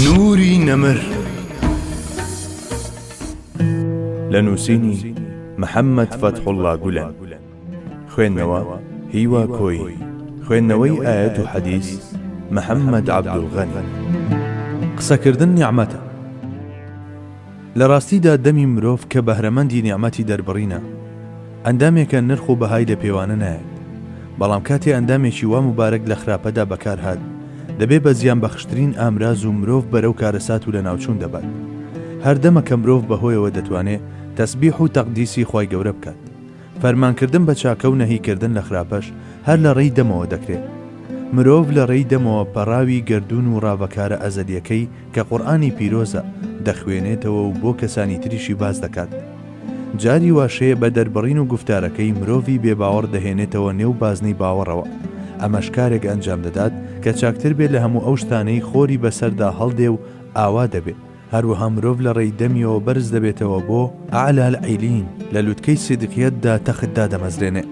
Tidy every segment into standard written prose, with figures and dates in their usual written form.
نوری نەمر لە نووسینی محەممەد فەتحوڵڵا گولان. خوێندنەوە هیوا کۆی. خوێندنەوەی ئاەت و حەدیث محەممەد عەبدولغەنی. قسەکردن نیعمەتە. لە ڕاستیدا دەمی مرۆڤ کە بەهرەمەندی نیعمەتی دەربڕینە، ئەندامێکە نرخ و بەهای لە پێوانە نایەت، بەڵام کاتێ ئەندامێکی وا مبارەک لە خراپەدا بەکارهات، دەبێ بە زیان بەخشترین ئامراز و مرۆڤ بەرەو کارەسات و لە ناوچوون دەبات. هەردەمە کە مرۆڤ بەهۆیەوە دەتوانێت تەسبیح و تەقدیسی خی گەورە بکات. فەرمانکردن بە چاکە و نەهیکردن لە خراپەش هەر لە ڕێی دەمەوە دەکرێت. مرۆڤ لە ڕێی دەمەوە پەڕاوی گردون و ڕاوەکارە ئەزەلیەکەی کە قورئانی پیرۆزە دەخوێنێتەوە و بۆ کەسانی تریشی باز دەکات. جاری واشەیە بە دەربڕین و گفتارەکەی مرۆڤی بێباوەڕ دەهێنێتەوە نێو بازنەی باوەڕەوە. ئەمەش کارێک ئەنجام دەدات کە چاکتر بێت لە هەموو ئەو شتانەی خۆری بەسەردا هەڵدێ و ئاوا دەبێت. هەروەها مرۆڤ لە ڕێی دەمیەوە بەرز دەبێتەوە بۆ ئەعلا العیلین، لە لووتکەی سیدقیەتدا تەختدا دەمەزرێنێ.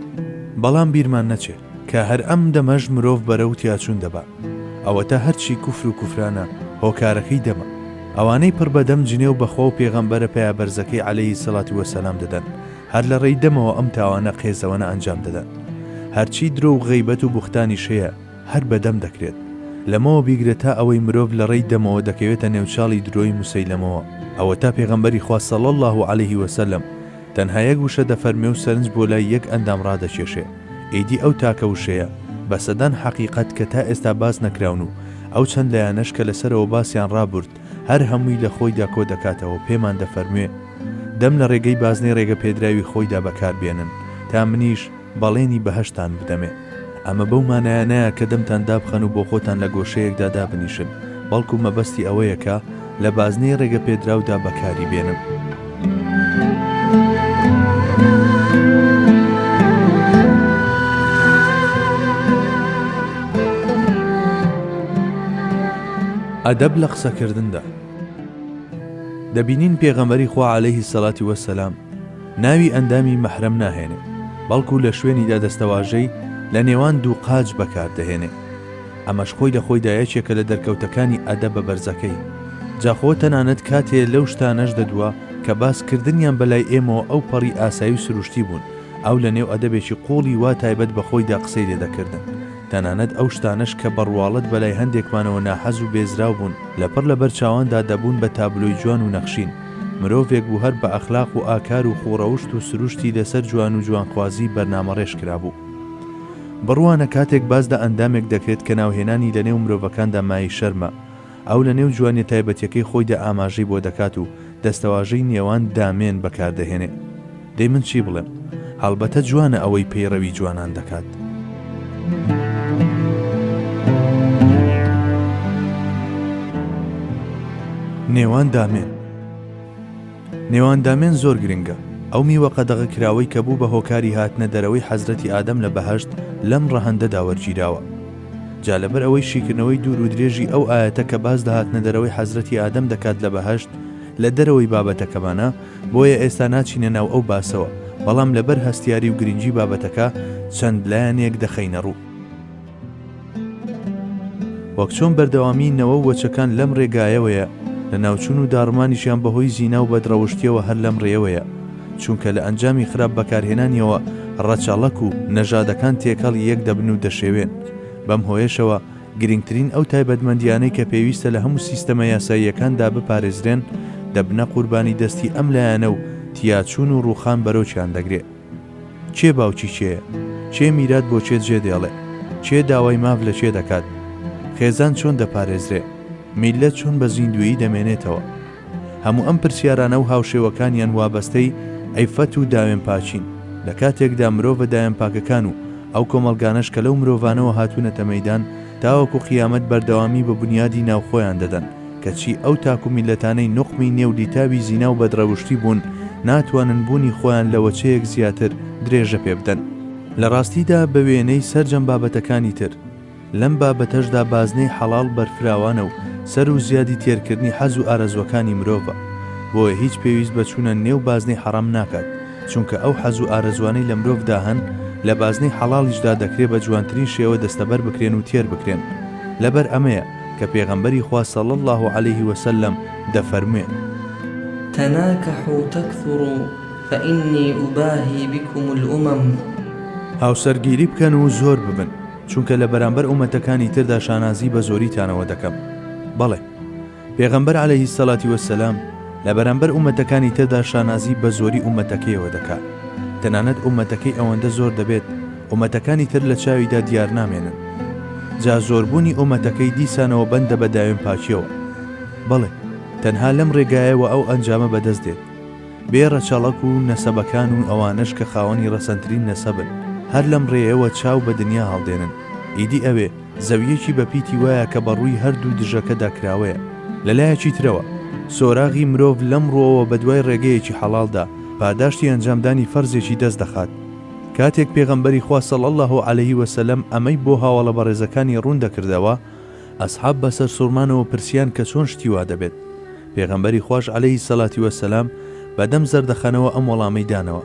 بەڵام بیرمان نەچێ کە هەر ئەم دەمەش مرۆڤ بەرەو تیاچوون دەبا. ئەوە تا هەرچی کوفر و کوفرانە هۆکارەکەی دەمە. ئەوانەی پڕ بەدەم جنێ و بەخوا و پێغەمبەرە پێیا بەرزەکەی عەلەیهی سەڵاتی وەسەلام دەدەن، هەر لە ڕێی دەمەوە ئەم تاوانە قێزەوەنە ئەنجام دەدەن. هەرچی درۆ و غەیبەت و بوختانی شەیە هەر بەدەم دەکرێت. لەمەوە بیگرێت تا ئەوەی مرۆڤ لە ڕێی دەمەوە دەکەوێتە نێوچاڵی درۆی موسەیلەمەوە. ئەوە تا پێغەمبەری خوا صلی الله علیه وسلم تەنها یەک وشە دەفەرمێ و سەرنج بۆ لای یەک ئەندام ڕادەکێشێ. ئیدی ئەو تاکە وشەیە بە سەدان حەقیقەت کە تا ئێستا باس نەکراون و ئەو چەند لایەنەش کە لەسەرەوە باسییان ڕابرد هەر هەمووی لە خۆیدا کۆ دەکاتەوە. پێمان دەفەرموێ دەم لە ڕێگەی بازنەی ڕێگە پێدراوی خۆیدا بەکاربێنن تا منیش بەڵێنی بەهەشتان بدەمێ. ئەمە بەو مانایانەیە کە دەمتان دابخەن و بۆ خۆتان لە گۆشەیەکدا دابنیشن، بەڵکو مەبەستی ئەوەیە کە لە بازنەی ڕێگە پێدراودا بەکاری بێنن. ئەدەب لە قسەکردندا. دەبینین پێغەمبەری خوا عەلەیهی سەڵاتی وەسەلام ناوی ئەندامی مەحرەم ناهێنێ، بەڵکو لە شوێنیدا دەستەواژەی لە نێوان دوو قاج بەکاردەهێنێ. ئەمەش خۆی لە خۆیدا یەکێکە لە دەرکەوتەکانی ئەدەب بە بەرزەکەی. جاخۆ تەنانەت کاتێ لەو شتانەش دەدووە کە باسکردنیان بەلای ئێمەوە ئەو پەڕی ئاسایی و سروشتی بوون، ئەو لە نێو ئەدەبێکی قوڵی وا تایبەت بە خۆیدا قسەی لێ دەکردن. تەنانەت ئەو شتانەش کە بەڕواڵەت بەلای هەندێکمانەوە ناحەز و بێزراو بوون لەپڕ لە بەرچاواندا دەبوون بە تابلۆی جوان و نەخشین. مرۆڤێک بوو هەر بە ئەخلاق و ئاکار و خوڕەوشت و سروشتی لەسەر جوان و جوانخوازی بەرنامەڕێژ کرابوو. بڕوانە کاتێک بازدا ئەندامێک دەکرێت کە ناوهێنانی لە نێو مرۆڤەکاندا مای شەرمە، ئەو لە نێو جوانی تایبەتیەکەی خۆیدا ئاماژەی بۆ دەکات و دەستەواژەی نێوان دامێن بەکاردەهێنێ. دەی من چی بڵێم؟ هەڵبەتە جوانە ئەوەی پەیڕەوی جوانان دەکات. نێوان دامێن. نێوان دامێن زۆر گرنگە. ئەو میوە قەدەغە کراوەی کە بوو بە هۆکاری هاتنە دەرەوەی حەزرەتی ئادەم لە بەهەشت لەم ڕەهەندەدا وەرگیراوە. جا لەبەر ئەوەی شیکردنەوەی دوور و درێژی ئەو ئاەتە کە باز دەهاتنە دەرەوەی حەزرەتی ئادەم دەکات لە بەهەشت لە دەرەوەی بابەتەکەمانە، بۆیە ئێستا ناچینە ناو ئەو باسەوە، بەڵام لەبەر هەستیاری و گرنگی بابەتەکە چەند لایەنێک دەخەینە ڕوو. وەک چۆن بەردەوامی نەوە وەچەکان لەم ڕێگایەوەیە، لە ناوچوون و داڕمانیشیان بەهۆی زینا و بەدڕەوشتیەوە هەر لەم ڕێەوەیە، چونکە لە ئەنجامی خراپ بەکارهێنانیەوە ڕەچەڵەک و نەژادەکان تێکەڵی یەک دەبن و دەشێوێن. بەم هۆیشەوە گرنگترین ئەو تایبەتمەندیانەی کە پێویستە لە هەموو سیستەمە یاساییەکاندا بپارێزرێن دەبنە قوربانی دەستی ئەم لایەنە و تیاچوون و ڕووخان بەرەوچیان دەگرێت. چێ باوکی چێیە؟ چێ میرات بۆ چێ جێ دێڵێ؟ چێ داوای ماف لە چێ دەکات؟ خێزان چۆن دەپارێزرێ؟ میلەت چۆن بە زیندویی دەمێنێتەوە؟ هەموو ئەم پرسیارانە و هاوشێوەکانیان وابەستەی ئەیفەت و داوێن پاچین. لە کاتێکدا مرۆڤ داوێن پاکەکان و ئەو کۆمەڵگانەش کە لەو مرۆڤانەوە هاتوونەتە مەیدان تاوەکو قیامەت بەردەوامی بە بنیادی ناوخۆیان دەدەن کەچی ئەو تاکو میلەتانەی نوقمی نێو لیتاوی زینا و بەدڕەوشتی بوون ناتوانن بوونی خۆیان لە وەچەیەک زیاتر درێژە پێ بدەن. لە ڕاستیدا بە وێنەی سەرجەم بابەتەکانی تر لەم بابەتەشدا بازنەی حەڵاڵ بەرفراوانە و سەر و زیادی تێرکردنی حەز و ئارەزوەکانی مرۆڤە، بۆیە هیچ پێویست بە چوونە نێو بازنەی حەرام ناکات، چونکە ئەو حەز و ئارەزوانەی لە مرۆڤدا هەن لە بازنەی حەڵاڵیشدا دەکرێت بە جوانترین شێوە دەستەبەر بکرێن و تێر بکرێن. لەبەر ئەمەیە کە پێغەمبەری خوا صلی الله عليه وسلم دەفەرموێ: تناكحوا تكثروا فإني أباهي بكم الأمم. هاوسەرگیری بکەن و زۆر ببن، چونکە لە بەرامبەر ئومەتەکانی تردا شانازی بە زۆریتانەوە دەکەم. بەڵێ، پێغەمبەر عەلەیهی سەڵاتی وەسەلام لە بەرامبەر ئومەتەکانی تردا شانازی بە زۆری ئومەتەکەیەوە دەکات. تەنانەت ئومەتەکەی ئەوەندە زۆر دەبێت ئومەتەکانی تر لە چاویدا دیار نامێنن. جا زۆربوونی ئومەتەکەی دیسانەوە بەندە بە داوێن پاچیەوە. بەڵێ، تەنها لەم ڕێگایەوە ئەو ئەنجامە بەدەست دێت. بێ ڕەچەڵەک و نەسەبەکان و ئەوانش کە خاوەنی ڕەسەنترین نەسەبن هەر لەم ڕێیەوە چاو بە دنیا هەڵدێنن. ئیدی ئەوێ زەویەکی بەپیتی وایە کە بەڕووی هەردوو دژەکەدا کراوەیە. لەلایەکی ترەوە سۆراغی مرۆڤ لەم ڕۆوە بە دوای ڕێگەیەکی حەڵالدا پاداشتی ئەنجامدانی فەرزێکی دەست دەخات. کاتێک پێغەمبەری خوا صلی الله عليه وسلم ئەمەی بۆ هاوڵە بەڕێزەکانی ڕوون دەکردەوە، ئەسحاب بەسەر سوورمانەوە پرسیان کە چۆن شتی وا دەبێت. پێغەمبەری خوش عەلەیهی سەڵاتی وەسەلام بەدەم زەردەخەنەوە ئەم وەڵامەی دانەوە: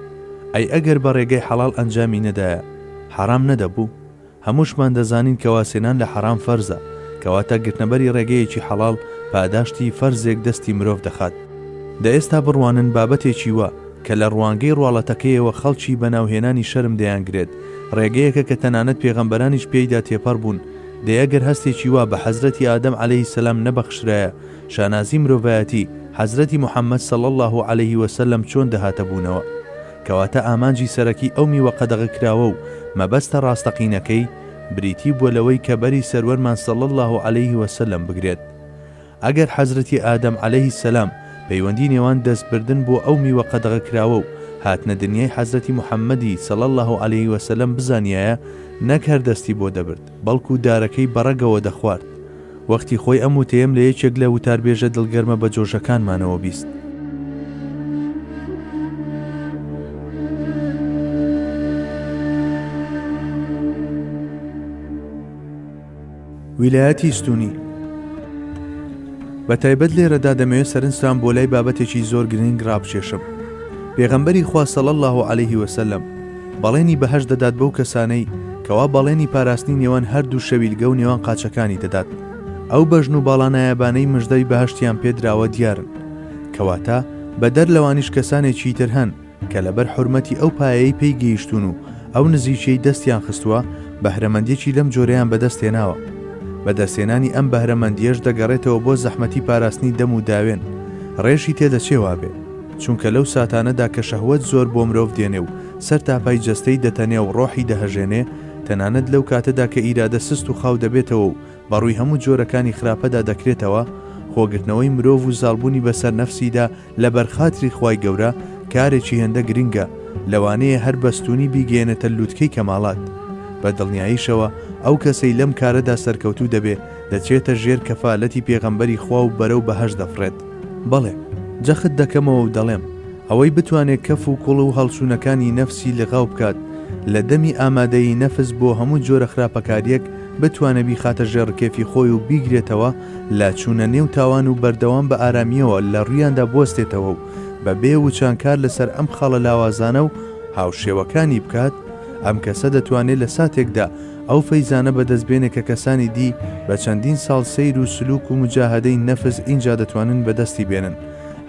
ئەی ئەگەر بە ڕێگەی حەڵال ئەنجامی نەدایە حرام نەدەبوو؟ هەمووشمان دەزانین کە واسێنان لە حرام فەرزە، کەواتە گرتنەبەری ڕێگەیەکی حەڵال پاداشتی فەرزێک دەستی مرۆڤ دەخات. دە ئێستا بڕوانن بابەتێکی وە کە لە ڕوانگەی ڕواڵەتەکەیەوە خەڵکی بەناوهێنانی شەرم دەیانگرێت، ڕێگەیەکە کە تەنانەت پێغەمبەرانیش پێیدا تێپەڕ بوون. دەیەگەر هەستێکی وا بە حەزرەتی ئادەم عەلەیهی سەلام نەبەخشرایە، شانازی مرۆڤایەتی حەزرەتی محەممەد صلی الله عليه وسلم چۆن دەهاتە بوونەوە؟ کەواتە ئامانجی سەرەکی ئەو میوە قەدەغە کراوە و مەبەستە ڕاستەقینەکەی بریتی بووە لەوەی کە بەری سەروەرمان صلی الله عليه وسلم بگرێت. ئەگەر حەزرەتی ئادەم عەلەیهی سەلام پەیوەندی نێوان دەستبردن بۆ ئەو میوە قەدەغە کراوە و هاتنە دنیای حەزرەتی محەممەدی صلی الله عليه وسلم بزانیایە، نەک هەر دەستی بۆ دەبرد، بەڵکو دارەکەی بەڕەگەوە دەخوارد. وەختی خۆی ئەم وتەیەم لە یەکێک لە وتاربێژە دڵگەرمە بە جۆشەکانمانەوە بیست. ویلایەتی ستونی. بە تایبەت لێرەدا دەمەوێت سەرنجتان بۆ لای بابەتێکی زۆر گرنگ ڕابچێشم. پێغەمبەری خوا صلی الله عليه وسلم بەڵێنی بەهەش دەدات بەو کەسانەی کەوا بەڵێنی پاراستنی نێوان هەردوو شەویلگە و نێوان قاچەکانی دەدات. ئەو بەژن و باڵانایەبانەی مژدەی بەهەشتیان پێدراوە دیارن، کەواتە بەدەر لەوانیش کەسانێکی تر هەن کە لەبەر حورمەتی ئەو پایەی پێی گەیشتون و ئەو نزیکەی دەستیان خستووە بەهرەمەندێکی لەم جۆرەیان بەدەستێناوە. بەدەستێنانی ئەم بەهرەمەندیەش دەگەڕێتەوە بۆ زەحمەتی پاراستنی دەم و داوێن. ڕێژی تێدەچێوا بێ، چونکە لەو ساتانەدا کە شەهوەت زۆر بۆ مرۆڤ دێنێ و سەر تاپای جەستەی دەتەنێ و ڕۆحی دەهەژێنێ، تەنانەت لەو کاتەدا کە ئیرادە سست و خاو دەبێتەوە و بەڕووی هەموو جۆرەکانی خراپەدا دەکرێتەوە، خۆگرتنەوەی مرۆڤ و زاڵبوونی بەسەر نەفسیدا لە بەرخاتری خوای گەورە کارێکی هێندە گرنگە، لەوانەیە هەر بەستونی بیگەێنێتە لووتکەی کەماڵات. بە دڵنیاییشەوە ئەو کەسەی لەم کارەدا سەرکەوتوو دەبێ دەچێتە ژێر کەفالەتی پێغەمبەری خوا و بەرەو بەهەش دەفڕێت. بەڵێ، جەخت دەکەمەوە و دەڵێم ئەوەی بتوانێت کەف و کوڵ و هەڵسوونەکانی نەفسی لەغاو بکات لە دەمی ئامادەی نەفس بۆ هەموو جۆرە خراپەکاریەک بتوانە بیخاتە ژێڕکێفی خۆی و بیگرێتەوە لا چوونە نێو تاوان و بەردەوام بە ئارامیەوە لە ڕوویاندا بۆستێتەوە و بە بێ وچانکار لەسەر ئەم خەڵە لاوازانە و هاوشێوەکانی بکات، ئەم کەسە دەتوانێت لە ساتێکدا ئەو فەیزانە بەدەستبێنێک کە کەسانی دی بە چەندین ساڵ سەیر و سلوک و مجاهدەی نەفس اینجا دەتوانن بەدەستی بێنن.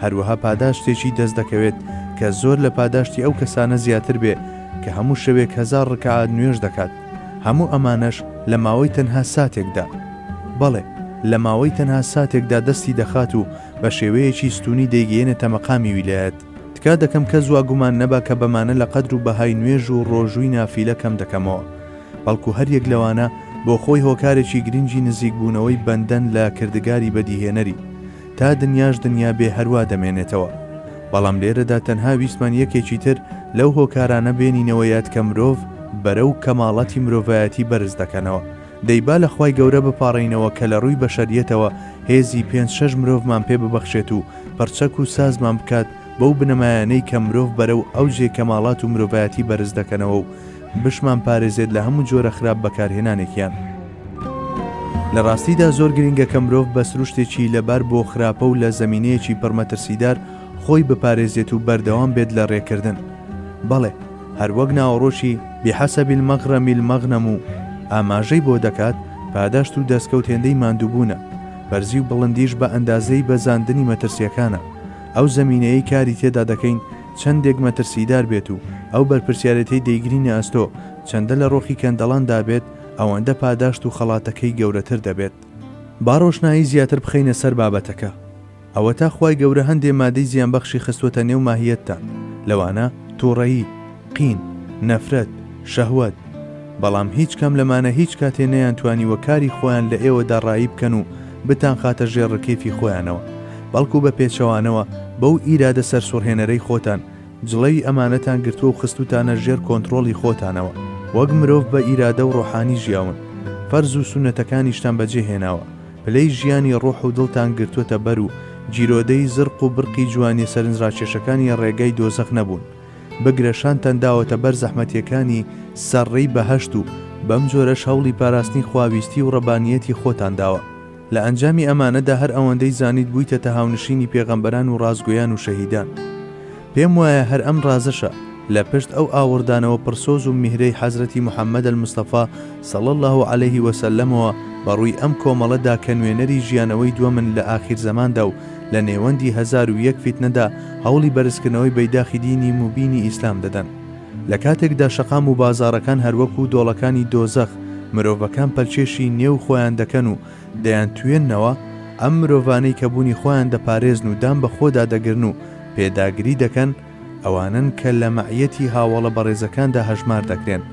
هەروەها پاداشتێکی دەست دەکەوێت کە زۆر لە پاداشتی ئەو کەسانە زیاتر بێ کە هەموو شەوێک 1000 ڕکعات نوێژ دەکات. هەموو ئەمانەش لە ماوەی تەنها ساتێکدا. بەڵێ، لە ماوەی تەنها ساتێکدا دەستی دەخات و بە شێوەیەکی ستونی دەیگەێنێتە مەقامی ویلایەت. تکا دەکەم کە زواگومان نەبا کە بەمانە لە قەدر و بەهای نوێژ و ڕۆژووی نافیلە کەم دەکەمەوە، بەڵکو هەریەک لەوانە بۆ خۆی هۆکارێکی گرنگی نزیک بوونەوەی بەندەن لە کردگاری بەدیهێنەری تا دنیاش دنیا بێ هەروە دەمێنێتەوە. بەڵام لێرەدا تەنها ویسمان یەکێکی تر لەو هۆکارانە بێنینەوە یاد کە مرۆڤ بەرەو کەماڵەتی مرۆڤایەتی بەرز دەکەنەوە. دەیبا لە خوای گەورە بپاڕینەوە کە لە ڕووی بەشەریەتەوە هێزی 5-6 مرۆڤمان پێ ببەخشێت و پەرچەک و سازمان بکات بەو بنەمایانەی کە مرۆڤ بەرەو ئەو جێ کەماڵات و مرۆڤایەتی بەرز دەکەنەوە و بشمان پارێزێت لە هەموو جۆرە خراپ بەکارهێنانێکیان. لە ڕاستیدا زۆر گرنگە کە مرۆڤ بە سروشتێکی لەبار بۆ خراپە و لە زەمینەیەکی پڕمەترسیدار خۆی بپارێزێت و بەردەوام بێت لە ڕێکردن. بەڵێ، هەروەک ناوەڕۆشی بحەسەبی المەغرەمی المەغنەم و ئاماژەی بۆ دەکات پاداشت و دەستکەوت هێندەی ماندووبوونە، بەرزی و بڵندیش بە ئەندازەی بەزاندنی مەترسیەکانە. ئەو زەمینەیەی کاری تێدا دەکەین چەندێک مەترسیدار بێت و ئەو بەرپرسیارەتەی دەیگرینە ئەستۆ چەندە لە ڕۆخی کەندەڵاندا بێت ئەوەندە پاداشت و خەڵاتەکەی گەورەتر دەبێت. با ڕۆشنایی زیاتر بخەینە سەر بابەتەکە. ئەوە تا خوای گەورە هەندێ مادەی زیانبەخشی خستوەتە نێو ماهیەتتان، لەوانە تووڕەیی، قین، نەفرەت، شەهوەت. بەڵام هیچ کەم لەمانە هیچ کاتێ نەیانتوانی کاری خۆیان لە ئێوەدا ڕایی بکەن و بتان خاتە ژێڕکێفی خۆیانەوە، بەڵکو بە پێچەوانەوە بەو ئیرادە سەرسوڕهێنەرەی خۆتان جڵەوی ئەمانەتان گرتووە و خستوتانە ژێر کۆنتڕۆڵی خۆتانەوە. وەک مرۆڤ بە ئیرادە و ڕۆحانی ژیاون، فەرز و سونەتەکانیشتان بەجێهێناوە، پلەی ژیانی ڕۆح و دڵتان گرتووەتە بەر و جیرۆدەی زرق و برقی جوانی سەرنجڕاکێشەکانی ڕێگای دۆزەخ نەبوون. بگرەشانتان داوەتە بەر زەحمەتیەکانی سەرڕێی بەهەشت و بەم جۆرەش هەوڵی پاراستنی خواویستی و ڕەبانیەتی خۆتان داوە. لە ئەنجامی ئەمانەدا هەر ئەوەندەی زانیت بوویتە هاونشینی پێغەمبەران و ڕازگویان و شەهیدان. پێم وایە هەر ئەم ڕازەشە لە پشت ئەو ئاوردانەوە پرسۆز و میهرەی حەزرەتی محەممەد المستەفا صلی الله عليه وسلمەوە بەڕووی ئەم کۆمەڵەدا کە نوێنەری ژیانەوەی دووەمن لە ئاخیر زەماندا و لە نێوەندی 1001 فیتنەدا هەوڵی بەرزکردنەوەی بەیداخی دینی مبینی ئیسلام دەدەن. لە کاتێکدا شەقام و بازارەکان هەروەکو دۆڵەکانی دۆزەخ مرۆڤەکان پەلچێشی نێو خۆیان دەکەن و دەیان توێننەوە، ئەم مرۆڤانەی کە بوونی خۆیان دەپارێزن و دام بە خۆدا دەگرن و پێداگری دەکەن، ئەوانن کە لە مەعیەتی هاوڵە بەڕێزەکاندا هەژمار دەکرێن.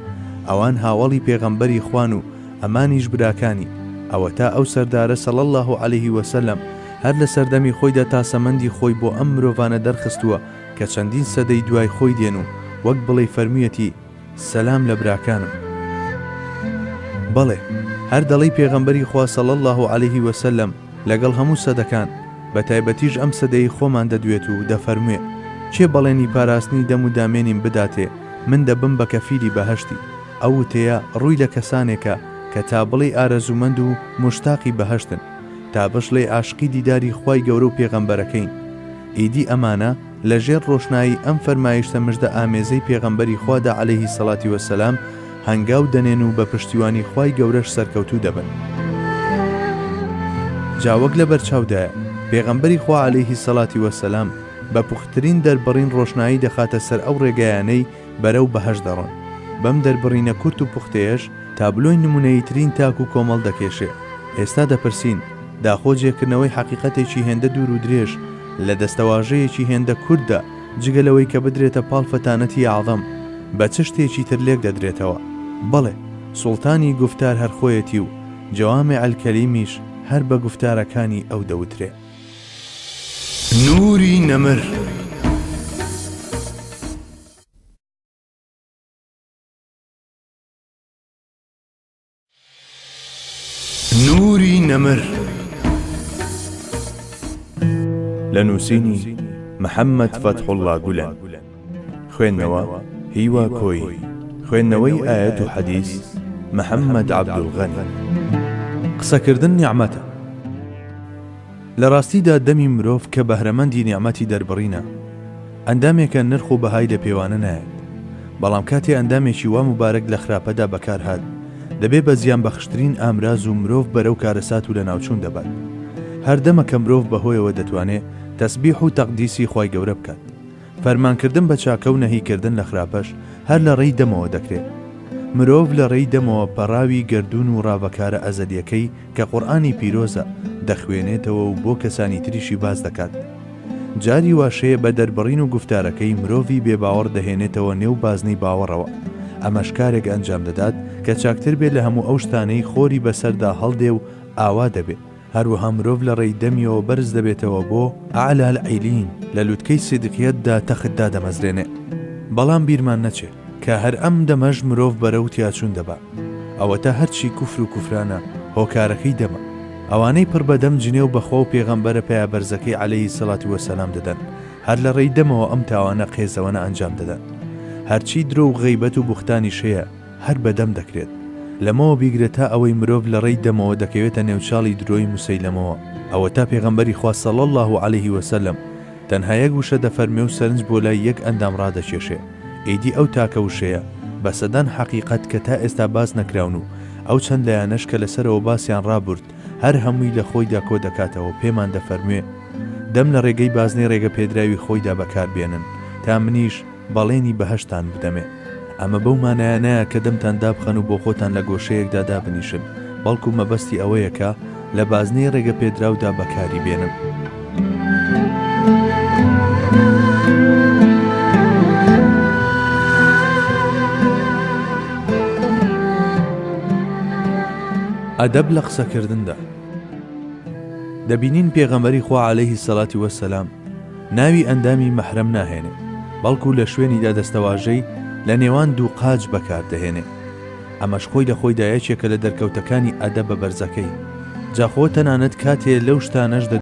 ئەوان هاوڵی پێغەمبەری خوان و ئەمانیش براکانی. ئەوە تا ئەو سەردارە صلی الله عليه وسلم هەر لە سەردەمی خۆیدا تاسەمەندی خۆی بۆ ئەم مرۆڤانە دەرخستووە کە چەندین سەدەی دوای خۆی دێن و وەک بڵێ فەرمیەتی سەلام لە براکانم. بەڵێ هەر دەڵی پێغەمبەری خوا صلی الله عليه وسلم لەگەڵ هەموو سەدەکان بە تایبەتیش ئەم سەدەی خۆمان دەدوێت و دەفەرموێ چێ بەڵێنی پاراستنی دەم و دامێنیم بداتێ من دەبم بە کەفیری بەهەشتی. ئەو تەیە ڕووی لە کەسانێکە کە تا بڵێ ئارەزومەند و مشتاقی بەهەشتن، تا بشڵێ عاشقی دیداری خوای گەورە و پێغەمبەرەکەین. ئیدی ئەمانە لە ژێر ڕۆشنایی ئەم فەرمایشتە مژدە ئامێزەی پێغەمبەری خوادا عەلەیهی سەڵاتی وەسەلام هەنگاو دەنێن و بە پشتیوانی خوای گەورەش سەرکەوتوو دەبن. جاوەک لە بەرچاودایە پێغەمبەری خوا عەلەیهی سەڵاتی وەسەلام بە پوختترین دەربڕین ڕۆشنایی دەخاتە سەر ئەو ڕێگەیانەی بەرەو بەهەشت دەڕۆن. بەم دەربڕینە کورت و پوختەیەش تابلۆی نمونەییترین تاک و کۆمەڵ دەکێشێ. ئێستا دەپرسین داخۆجێکردنەوەی حەقیقەتێکی هێندە دوور و درێژ لە دەستەواژەیەکی هێندە کورددا جگەلەوەی کە بدرێتە پاڵ فەتانەتی عەظەم بە چ شتێکی تر لێک دەدرێتەوە؟ بەڵێ سوڵتانی گفتار هەر خۆیەتی و جەوامع الکەلیمیش هەر بە گفتارەکانی ئەو دەوترێ. نوری نەمر. نوری نەمر لە نووسینی محەممەد فەتحوڵڵا گولەن، خوێندنەوە هیوا کۆی، خوێندنەوەی ئایەت و حەدیث محەممەد عەبدولغەنی. قسەکردن نیعمەتە. لە ڕاستیدا دەمی مرۆڤ کە بەهرەمەندی نیعمەتی دەربڕینە، ئەندامێکە نرخ و بەهای لە پێوانە نایەت، بەڵام کاتێ ئەندامێکی وا مبارەک لە خراپەدا بەکارهات دەبێ بە زیان بەخشترین ئامراز و مرۆڤ بەرەو کارەسات و لە ناوچوون دەبات. هەردەمە کە مرۆڤ بەهۆیەوە دەتوانێت تەسبیح و تەقدیسی خوای گەورە بکات. فەرمانکردن بە چاکە و نەهیکردن لە خراپەش هەر لە ڕێی دەمەوە دەکرێت. مرۆڤ لە ڕێی دەمەوە پەڕاوی گەردون و ڕاوەکارە ئەزەلیەکەی کە قورئانی پیرۆزە دەخوێنێتەوە و بۆ کەسانی تریشی باز دەکات. جاری واشەیە بە دەربڕین و گفتارەکەی مرۆڤی بێباوەڕ دەهێنێتەوە نێو بازنەی باوەڕەوە. ئەمەش کارێک ئەنجام دەدات کە چاکتر بێت لە هەموو ئەو شتانەی خۆری بەسەردا هەڵدێ و ئاوا دەبێت. هەروەها مرۆڤ لە ڕێی دەمیەوە بەرز دەبێتەوە بۆ ئەعلا العیلین، لە لووتکەی سیدقیەتدا تەختدا دەمەزرێنێ. بەڵام بیرمان نەچێ کە هەر ئەم دەمەش مرۆڤ بەرەو تیاچوون دەبا. ئەوە تا هەرچی کوفر و کوفرانە هۆکارەکەی دەمە. ئەوانەی پڕ بەدەم جنێ و بەخوا و پێغەمبەرە پەیابەرزەکەی عەلەیهی سەڵاتی وەسەلام دەدەن، هەر لە ڕێی دەمەوە ئەم تاوانە قێزەوەنە ئەنجام دەدەن. هەرچی درۆ و غەیبەت و بوختانی شەیە هەر بەدەم دەکرێت. لەمەوە بیگرێت تا ئەوەی مرۆڤ لە ڕێی دەمەوە دەکەوێتە نێوچاڵی درۆی موسەیلەمەوە. ئەوە تا پێغەمبەری خوا صلی الله عليه وسلم تەنها یەک وشە دەفەرمێ و سەرنج بۆ لای یەک ئەندام ڕادەکێشێ. ئیدی ئەو تاکە وشەیە بە سەدان حەقیقەت کە تا ئێستا باس نەکراون و ئەو چەند لایەنەش کە لەسەرەوە باسییان ڕابرد هەر هەمووی لە خۆیدا کۆ دەکاتەوە پێمان دەفەرموێ دەم لە ڕێگەی بازنەی ڕێگە پێدراوی خۆیدا بەکاربێنن تا منیش بەڵێنی بەهەشتان بدەمێ. ئەمە بەو مانایانەیە کە دەمتان دابخەن و بۆ خۆتان لە گۆشەیەکدا دابنیشن، بەڵکو مەبەستی ئەوەیە کە لە بازنەی ڕێگە پێدراودا بەکاری بێنن. ئەدەب لە قسەکردندا. دەبینین پێغەمبەری خوا عەلەیهی سەڵاتی وەسەلام ناوی ئەندامی مەحرەم ناهێنێ، بەڵکو لە شوێنیدا دەستەواژەی لە نێوان دوو قاج بەکاردەهێنێ. ئەمەش خۆی لە خۆیدا یەکێکە لە دەرکەوتەکانی ئەدەبە بەرزەکەی. جاخۆ تەنانەت کاتێ لەو شتانەش